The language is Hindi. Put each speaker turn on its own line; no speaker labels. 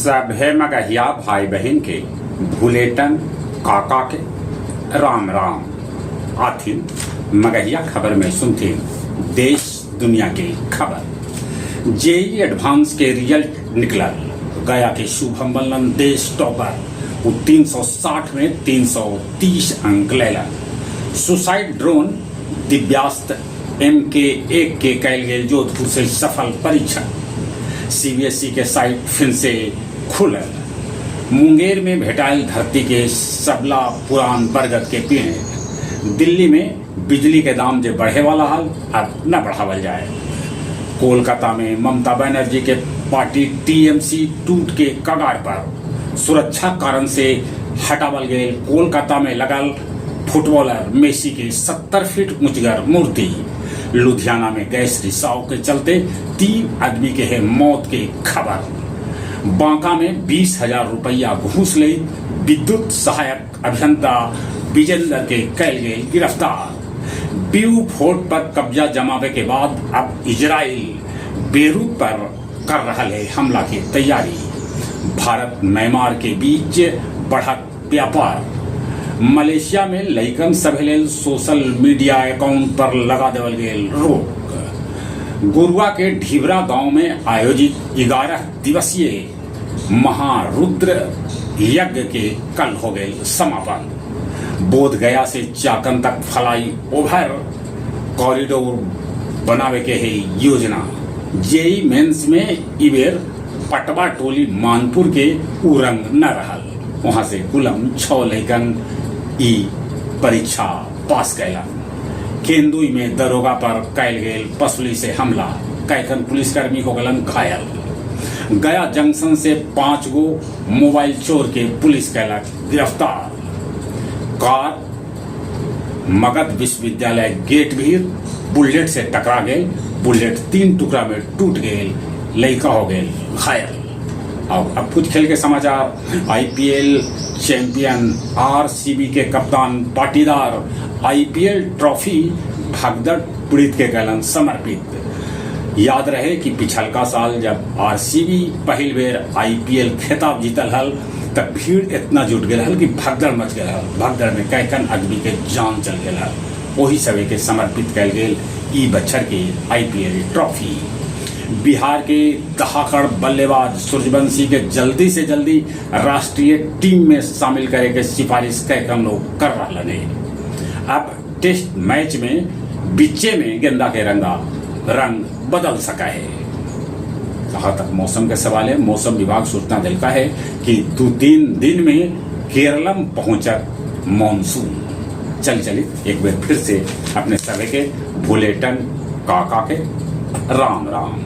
सभे मगहिया भाई बहन के भूलेटन काका के राम राम। आथिन मगहिया खबर में सुनते देश दुनिया की खबर। जेई एडवांस के रिजल्ट निकला, गया के शुभम बल्लन देश टॉपर। वो 360 में 330 अंक लेला। सुसाइड ड्रोन दिव्यास्त MK1 के कैल गेल जोधपुर से सफल परीक्षा। CBSE के साइट फिर से खुलल। मुंगेर में भेटाइल धरती के सबला पुरान बरगद के पेड़। दिल्ली में बिजली के दाम जो बढ़े वाला हाल अब न बढ़ावल जाए। कोलकाता में ममता बनर्जी के पार्टी TMC टूट के कगार पर। सुरक्षा कारण से हटावल गए कोलकाता में लगल फुटबॉलर मेसी की 70 फीट ऊंचगर मूर्ति। लुधियाना में गैस रिसाव के चलते 3 आदमी के है मौत की खबर। बांका में 20,000 रुपया घूस ले विद्युत सहायक अभियंता विजेंद्र के कैल गए गिरफ्तार। बीयू फोर्ट पर कब्जा जमावे के बाद अब इजराइल बेरूत पर कर रहा है हमला की तैयारी। भारत म्यांमार के बीच बढ़त व्यापार। मलेशिया में लइकन सभे सोशल मीडिया अकाउंट पर लगा देवल गेल रोक। गुरुआ के ढीबरा गांव में आयोजित 11 दिवसीय महारुद्र यज्ञ के कल हो गए समापन। बोधगया से चाकन तक फ्लाई ओवर कॉरिडोर बनावे के है योजना। जेई मेंस में इबेर पटवा टोली मानपुर के उरंग न रहल। वहां से कुलम 6 लइकन ई परीक्षा पास कैला। केंदुई में दरोगा पर कैल गेल पसुली से हमला। कैकन पुलिसकर्मी हो गलन घायल। गया जंक्शन से 5 गो मोबाइल चोर के पुलिस कैला गिरफ्तार। कार मगध विश्वविद्यालय गेट भीड़ बुलेट से टकरा गए। बुलेट 3 टुकड़ा में टूट गए। लइका हो गए घायल। और अब कुछ खेल के समाचार। IPL चैंपियन RCB के कप्तान पाटीदार IPL ट्रॉफी भगदड़ पीड़ित के कहलन समर्पित। याद रहे कि पिछलका साल जब RCB पहल बेर IPL खिताब जीतल हल तब भीड़ इतना जुट गया हल कि भगदड़ मच गया हल। भगदड़ में कैकन आदमी के जान चल गया हल। वही सभी के समर्पित कैल गेल ई बच्चर के IPL ट्रॉफी। बिहार के दहाकड़ बल्लेबाज सूर्यवंशी के जल्दी से जल्दी राष्ट्रीय टीम में शामिल करे के सिफारिश कैकन लोग कर रहा है। अब टेस्ट मैच में बिच्चे में गेंदा के रंग बदल सका है। जहां तक मौसम के सवाल है, मौसम विभाग सूचना दिलका है कि 2-3 दिन में केरलम पहुंचक मानसून। चलिए एक बार फिर से अपने सभी के बुलेटिन काका के राम राम।